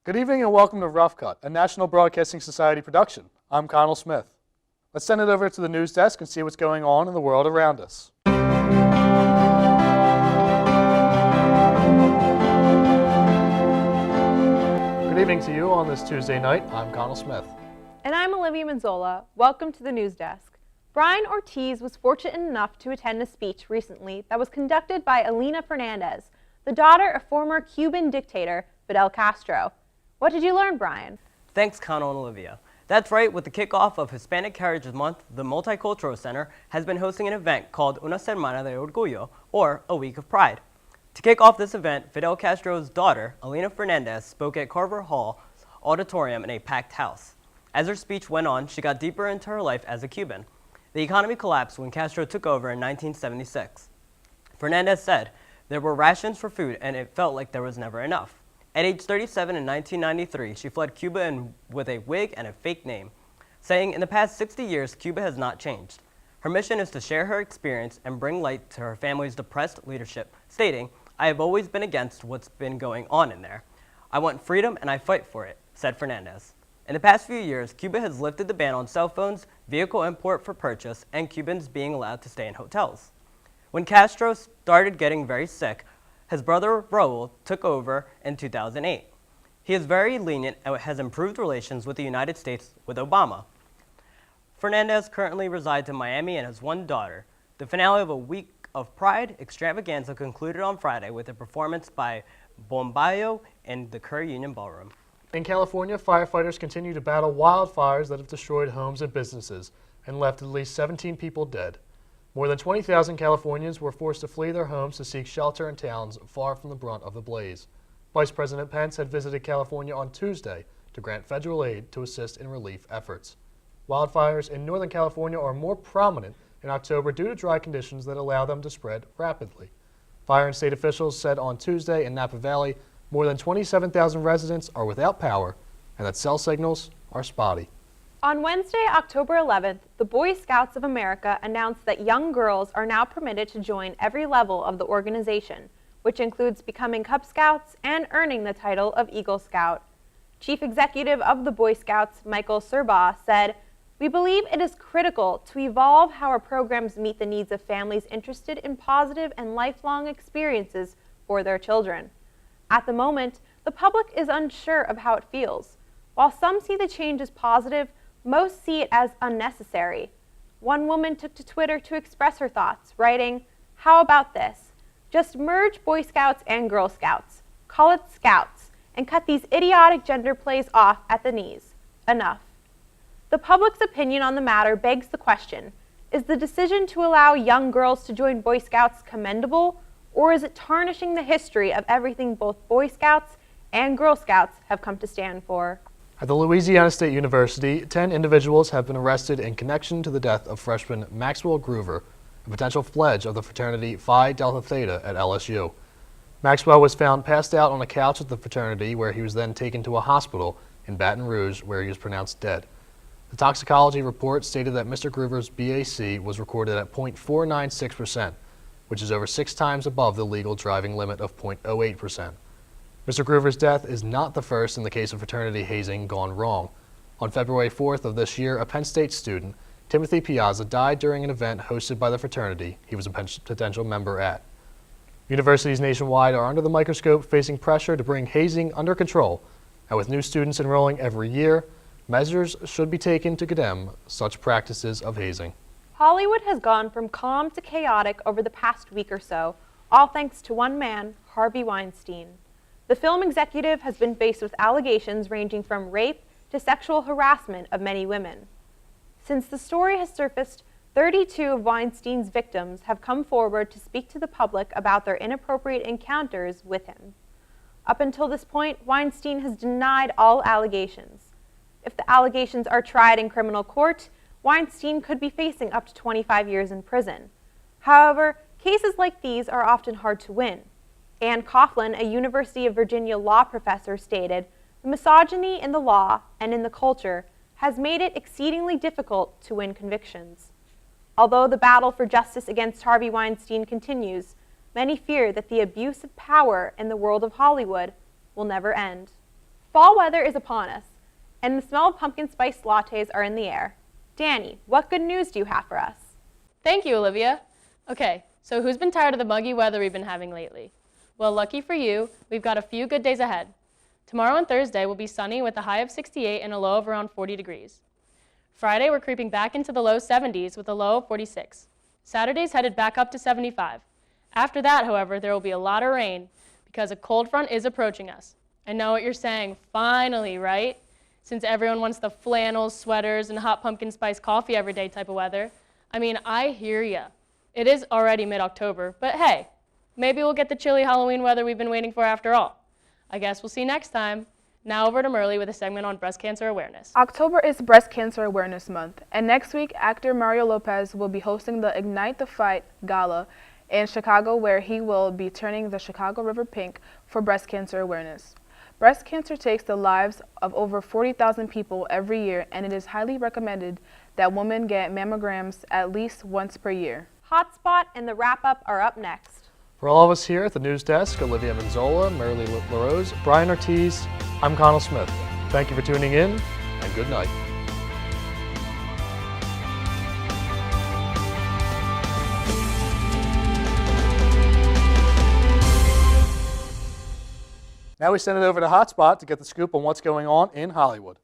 Good evening and welcome to Roughcut, a National Broadcasting Society production. I'm Connell Smith. Let's send it over to the news desk and see what's going on in the world around us. Good evening to you on this Tuesday night. I'm Connell Smith. And I'm Olivia Manzola. Welcome to the news desk. Brian Ortiz was fortunate enough to attend a speech recently that was conducted by Elena Fernandez, the daughter of former Cuban dictator Fidel Castro. What did you learn, Brian? Thanks, Connell and Olivia. That's right, with the kickoff of Hispanic Heritage Month, the Multicultural Center has been hosting an event called Una Semana de Orgullo, or a Week of Pride. To kick off this event, Fidel Castro's daughter, Elena Fernandez, spoke at Carver Hall Auditorium in a packed house. As her speech went on, she got deeper into her life as a Cuban. The economy collapsed when Castro took over in 1976. Fernandez said, "There were rations for food and it felt like there was never enough." At age 37 in 1993, she fled Cuba with a wig and a fake name, saying in the past 60 years, Cuba has not changed. Her mission is to share her experience and bring light to her family's depressed leadership, stating, "I have always been against what's been going on in there. I want freedom and I fight for it," said Fernandez. In the past few years, Cuba has lifted the ban on cell phones, vehicle import for purchase, and Cubans being allowed to stay in hotels. When Castro started getting very sick, his brother Raul took over in 2008. He is very lenient and has improved relations with the United States with Obama. Fernandez currently resides in Miami and has one daughter. The finale of a Week of Pride extravaganza concluded on Friday with a performance by Bombayo in the Kerr Union Ballroom. In California, firefighters continue to battle wildfires that have destroyed homes and businesses and left at least 17 people dead. More than 20,000 Californians were forced to flee their homes to seek shelter in towns far from the brunt of the blaze. Vice President Pence had visited California on Tuesday to grant federal aid to assist in relief efforts. Wildfires in Northern California are more prominent in October due to dry conditions that allow them to spread rapidly. Fire and state officials said on Tuesday in Napa Valley, more than 27,000 residents are without power and that cell signals are spotty. On Wednesday, October 11th, the Boy Scouts of America announced that young girls are now permitted to join every level of the organization, which includes becoming Cub Scouts and earning the title of Eagle Scout. Chief Executive of the Boy Scouts, Michael Serbaugh, said, "We believe it is critical to evolve how our programs meet the needs of families interested in positive and lifelong experiences for their children. At the moment, the public is unsure of how it feels. While some see the change as positive, most see it as unnecessary." One woman took to Twitter to express her thoughts, writing, "How about this? Just merge Boy Scouts and Girl Scouts. Call it Scouts, and cut these idiotic gender plays off at the knees. Enough." The public's opinion on the matter begs the question, is the decision to allow young girls to join Boy Scouts commendable, or is it tarnishing the history of everything both Boy Scouts and Girl Scouts have come to stand for? At the Louisiana State University, 10 individuals have been arrested in connection to the death of freshman Maxwell Groover, a potential pledge of the fraternity Phi Delta Theta at LSU. Maxwell was found passed out on a couch at the fraternity, where he was then taken to a hospital in Baton Rouge, where he was pronounced dead. The toxicology report stated that Mr. Groover's BAC was recorded at 0.496%, which is over 6 times above the legal driving limit of 0.08%. Mr. Groover's death is not the first in the case of fraternity hazing gone wrong. On February 4th of this year, a Penn State student, Timothy Piazza, died during an event hosted by the fraternity he was a potential member at. Universities nationwide are under the microscope, facing pressure to bring hazing under control, and with new students enrolling every year, measures should be taken to condemn such practices of hazing. Hollywood has gone from calm to chaotic over the past week or so, all thanks to one man, Harvey Weinstein. The film executive has been faced with allegations ranging from rape to sexual harassment of many women. Since the story has surfaced, 32 of Weinstein's victims have come forward to speak to the public about their inappropriate encounters with him. Up until this point, Weinstein has denied all allegations. If the allegations are tried in criminal court, Weinstein could be facing up to 25 years in prison. However, cases like these are often hard to win. Ann Coughlin, a University of Virginia law professor, stated, "The misogyny in the law and in the culture has made it exceedingly difficult to win convictions." Although the battle for justice against Harvey Weinstein continues, many fear that the abuse of power in the world of Hollywood will never end. Fall weather is upon us, and the smell of pumpkin spice lattes are in the air. Danny, what good news do you have for us? Thank you, Olivia. Okay, so who's been tired of the muggy weather we've been having lately? Well, lucky for you, we've got a few good days ahead. Tomorrow and Thursday will be sunny with a high of 68 and a low of around 40 degrees. Friday, we're creeping back into the low 70s with a low of 46. Saturday's headed back up to 75. After that, however, there will be a lot of rain because a cold front is approaching us. I know what you're saying, finally, right? Since everyone wants the flannels, sweaters, and hot pumpkin spice coffee every day type of weather. I mean, I hear ya. It is already mid-October, but hey, maybe we'll get the chilly Halloween weather we've been waiting for after all. I guess we'll see next time. Now over to Merle with a segment on breast cancer awareness. October is Breast Cancer Awareness Month, and next week, actor Mario Lopez will be hosting the Ignite the Fight Gala in Chicago, where he will be turning the Chicago River pink for breast cancer awareness. Breast cancer takes the lives of over 40,000 people every year, and it is highly recommended that women get mammograms at least once per year. Hotspot and the wrap-up are up next. For all of us here at the news desk, Olivia Manzola, Marilee LaRose, Brian Ortiz, I'm Connell Smith. Thank you for tuning in, and good night. Now we send it over to Hotspot to get the scoop on what's going on in Hollywood.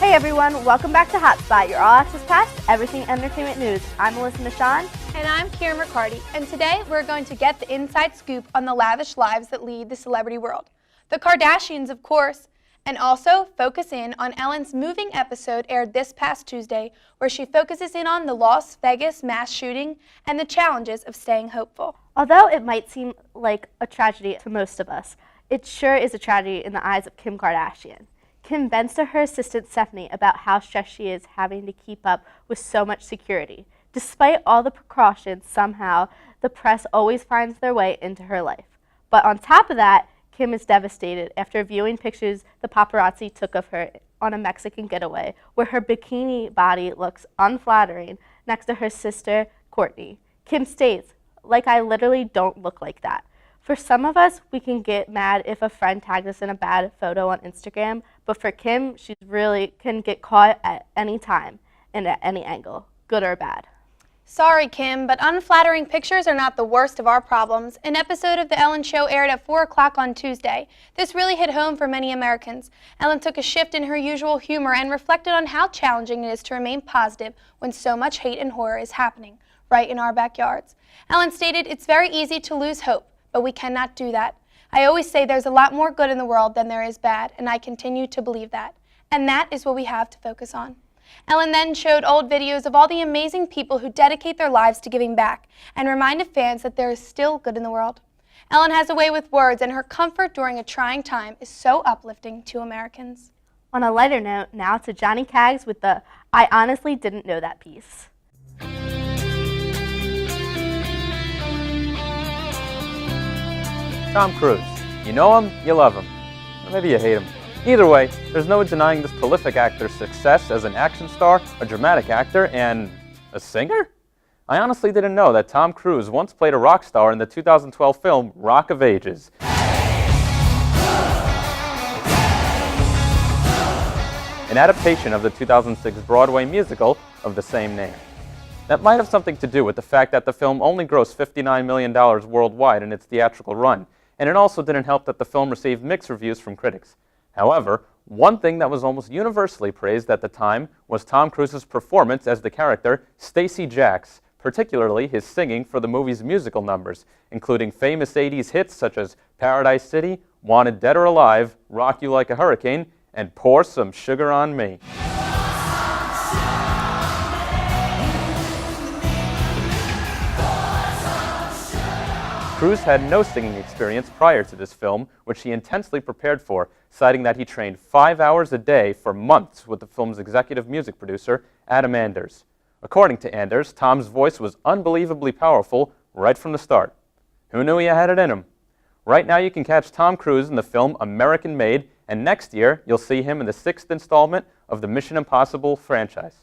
Hey everyone, welcome back to Hotspot, your all-access pass to everything entertainment news. I'm Melissa Michon. And I'm Kieran McCarty, and today we're going to get the inside scoop on the lavish lives that lead the celebrity world. The Kardashians, of course, and also focus in on Ellen's moving episode aired this past Tuesday, where she focuses in on the Las Vegas mass shooting and the challenges of staying hopeful. Although it might seem like a tragedy to most of us, it sure is a tragedy in the eyes of Kim Kardashian. Kim vents to her assistant Stephanie about how stressed she is having to keep up with so much security. Despite all the precautions, somehow the press always finds their way into her life. But on top of that, Kim is devastated after viewing pictures the paparazzi took of her on a Mexican getaway, where her bikini body looks unflattering next to her sister, Kourtney. Kim states, "Like, I literally don't look like that." For some of us, we can get mad if a friend tags us in a bad photo on Instagram, but for Kim, she really can get caught at any time and at any angle, good or bad. Sorry, Kim, but unflattering pictures are not the worst of our problems. An episode of The Ellen Show aired at 4 o'clock on Tuesday. This really hit home for many Americans. Ellen took a shift in her usual humor and reflected on how challenging it is to remain positive when so much hate and horror is happening right in our backyards. Ellen stated, "It's very easy to lose hope, but we cannot do that. I always say there's a lot more good in the world than there is bad, and I continue to believe that. And that is what we have to focus on." Ellen then showed old videos of all the amazing people who dedicate their lives to giving back and reminded fans that there is still good in the world. Ellen has a way with words, and her comfort during a trying time is so uplifting to Americans. On a lighter note, now to Johnny Caggs with the "I honestly didn't know that" piece. Tom Cruise. You know him, you love him. Or maybe you hate him. Either way, there's no denying this prolific actor's success as an action star, a dramatic actor, and a singer? I honestly didn't know that Tom Cruise once played a rock star in the 2012 film Rock of Ages. An adaptation of the 2006 Broadway musical of the same name. That might have something to do with the fact that the film only grossed $59 million worldwide in its theatrical run, and it also didn't help that the film received mixed reviews from critics. However, one thing that was almost universally praised at the time was Tom Cruise's performance as the character Stacey Jacks, particularly his singing for the movie's musical numbers, including famous 80s hits such as Paradise City, Wanted Dead or Alive, Rock You Like a Hurricane, and Pour Some Sugar on Me. Cruise had no singing experience prior to this film, which he intensely prepared for, citing that he trained 5 hours a day for months with the film's executive music producer, Adam Anders. According to Anders, Tom's voice was unbelievably powerful right from the start. Who knew he had it in him? Right now you can catch Tom Cruise in the film American Made, and next year you'll see him in the 6th installment of the Mission Impossible franchise.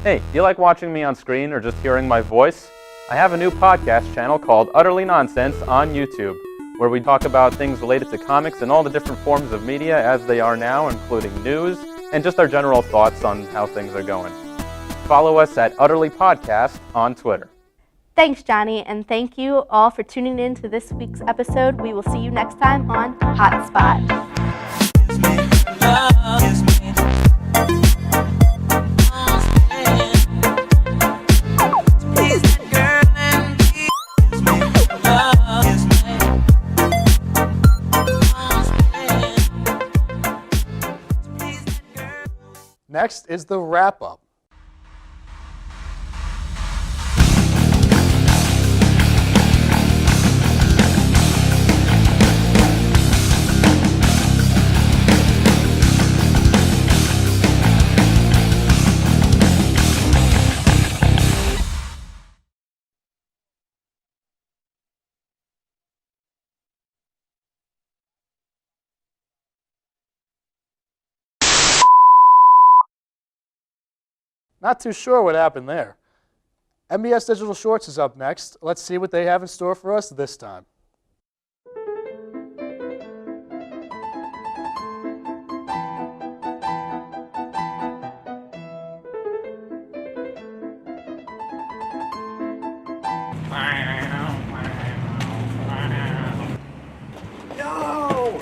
Hey, do you like watching me on screen or just hearing my voice? I have a new podcast channel called Utterly Nonsense on YouTube, where we talk about things related to comics and all the different forms of media as they are now, including news and just our general thoughts on how things are going. Follow us at Utterly Podcast on Twitter. Thanks, Johnny, and thank you all for tuning in to this week's episode. We will see you next time on Hotspot. Next is the wrap-up. Not too sure what happened there. NBS Digital Shorts is up next. Let's see what they have in store for us this time. No!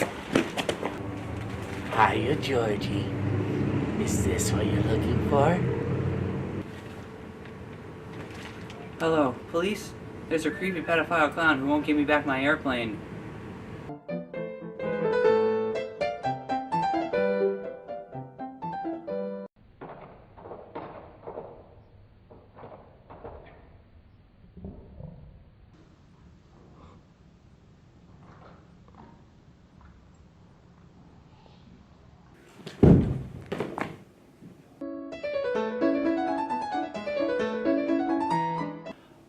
Hiya, Georgie. Is this what you're looking for? Hello, police? There's a creepy pedophile clown who won't give me back my airplane.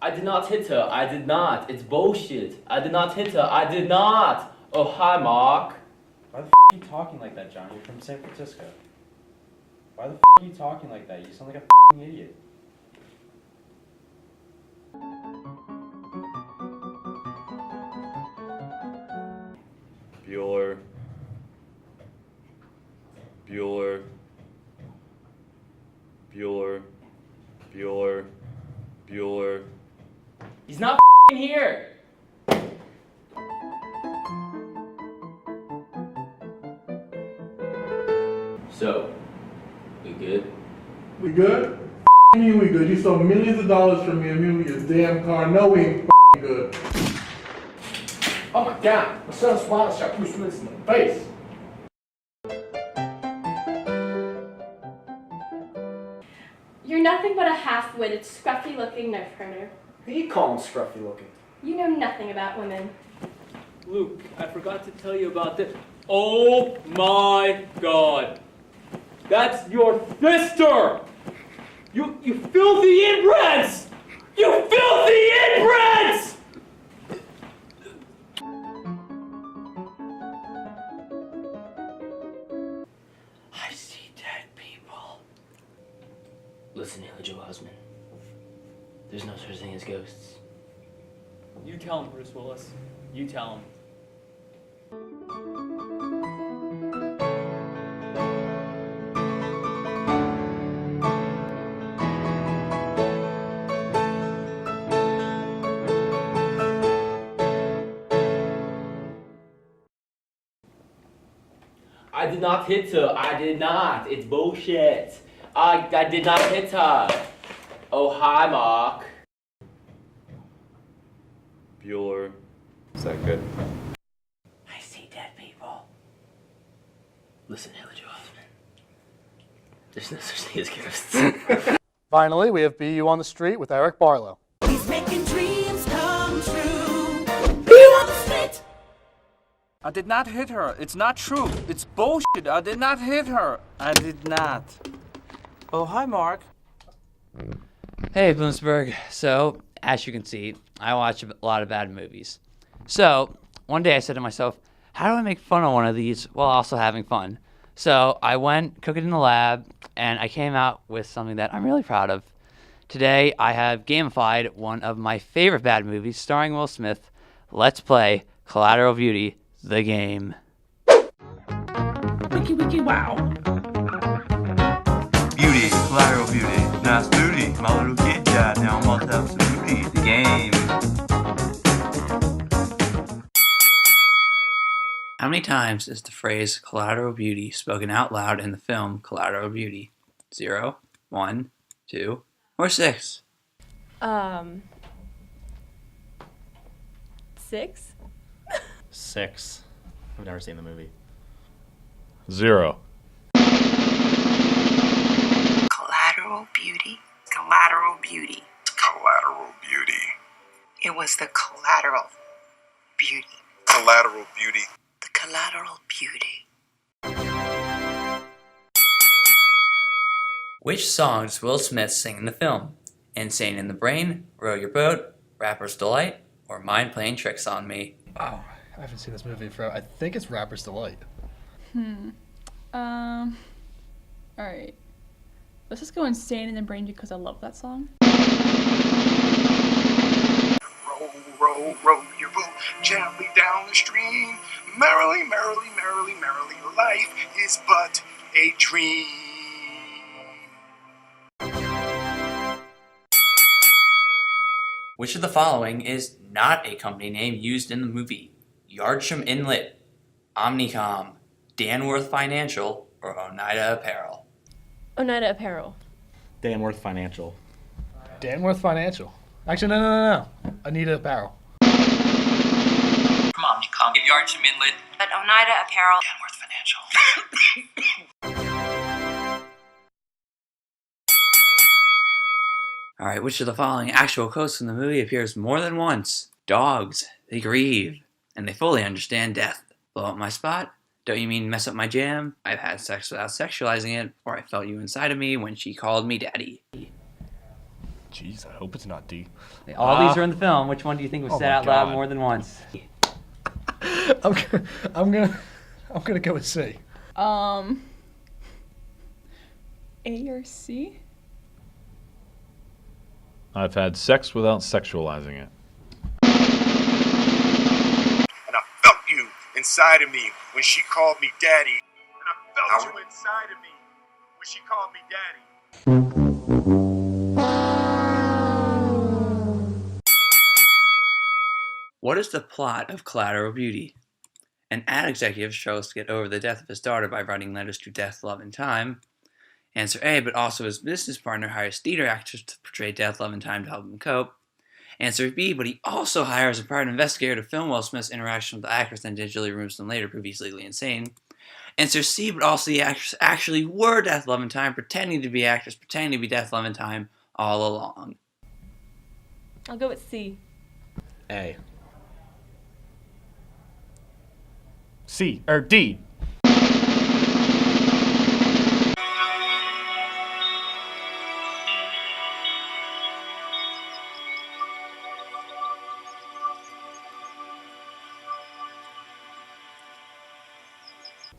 I did not hit her. I did not. It's bullshit. I did not hit her. I did not. Oh, hi, Mark. Why the f are you talking like that, John? You're from San Francisco. Why the f are you talking like that? You sound like a f***ing idiot. Bueller. Bueller. Bueller. Bueller. Bueller. He's not here. So, we good? We good? You mean we good? You stole millions of dollars from me and me with your damn car. No, we ain't good. Oh my god, my son's father shot Bruce Willis in the face. You're nothing but a half-witted, scruffy-looking nerve herder. Who you calling scruffy looking? You know nothing about women. Luke, I forgot to tell you about this. Oh my god. That's your sister! You filthy inbreds! You filthy inbreds! I see dead people. Listen, Haley Joe Osmond. There's no such thing as ghosts. You tell him, Bruce Willis. You tell him. I did not hit her. I did not. It's bullshit. I did not hit her. Oh, hi, Mark. Bueller. Is that good? I see dead people. Listen, Haley Joe Osmond. There's no such thing as ghosts. Finally, we have BU on the Street with Eric Barlow. He's making dreams come true. BU on the Street! I did not hit her. It's not true. It's bullshit. I did not hit her. I did not. Oh, hi, Mark. Hey, Bloomsburg. So, as you can see, I watch a lot of bad movies. So, one day I said to myself, how do I make fun of one of these while also having fun? So I went, cooked it in the lab, and I came out with something that I'm really proud of. Today, I have gamified one of my favorite bad movies starring Will Smith. Let's play Collateral Beauty, the game. Wiki wiki wow. Beauty, collateral beauty, nice booty. My little kid died, now I'm all types of beauty. The game. How many times is the phrase collateral beauty spoken out loud in the film Collateral Beauty? 0, 1, 2, or 6? 6? 6. I've never seen the movie. 0. Collateral beauty. Collateral beauty. Collateral beauty. It was the collateral beauty. Collateral beauty. The collateral beauty. Which song does Will Smith sing in the film? Insane in the Brain, Row Your Boat, Rapper's Delight, or Mind Playing Tricks on Me? Oh, I haven't seen this movie in forever. I think it's Rapper's Delight. Alright. Let's just go Insane in the Brain because I love that song. Row, row, row your boat gently down the stream. Merrily, merrily, merrily, merrily, life is but a dream. Which of the following is not a company name used in the movie? Yardsham Inlet, Omnicom, Danworth Financial, or Oneida Apparel? Oneida Apparel. Danworth Financial. Danworth Financial. Actually, no. Anita Apparel. From Omnicom, Yardsham Inlet. But Oneida Apparel. Danworth Financial. Alright, which of the following actual quotes in the movie appears more than once? Dogs, they grieve, and they fully understand death. Blow up my spot? Don't you mean mess up my jam? I've had sex without sexualizing it, or I felt you inside of me when she called me daddy. Jeez, I hope it's not D. All these are in the film. Which one do you think was said out loud more than once? I'm gonna go with C. A or C? I've had sex without sexualizing it. And I felt you inside of me when she called me daddy. And I felt you inside of me when she called me daddy. What is the plot of Collateral Beauty? An ad executive struggles to get over the death of his daughter by writing letters to death, love, and time. Answer A, but also his business partner hires theater actors to portray death, love, and time to help him cope. Answer B, but he also hires a private investigator to film Will Smith's interaction with the actors and digitally removes them later, prove he's legally insane. Answer C, but also the actors actually were Death, Love, and Time, pretending to be actors, pretending to be Death, Love, and Time all along. I'll go with C. A. C, or D.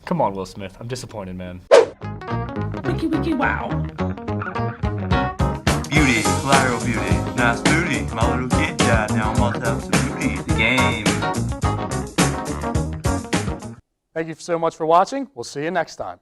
Come on, Will Smith. I'm disappointed, man. Wiki wiki wow. Beauty, collateral beauty, nice booty. My little kid died, now I'm all types of beauty. The game. Thank you so much for watching. We'll see you next time.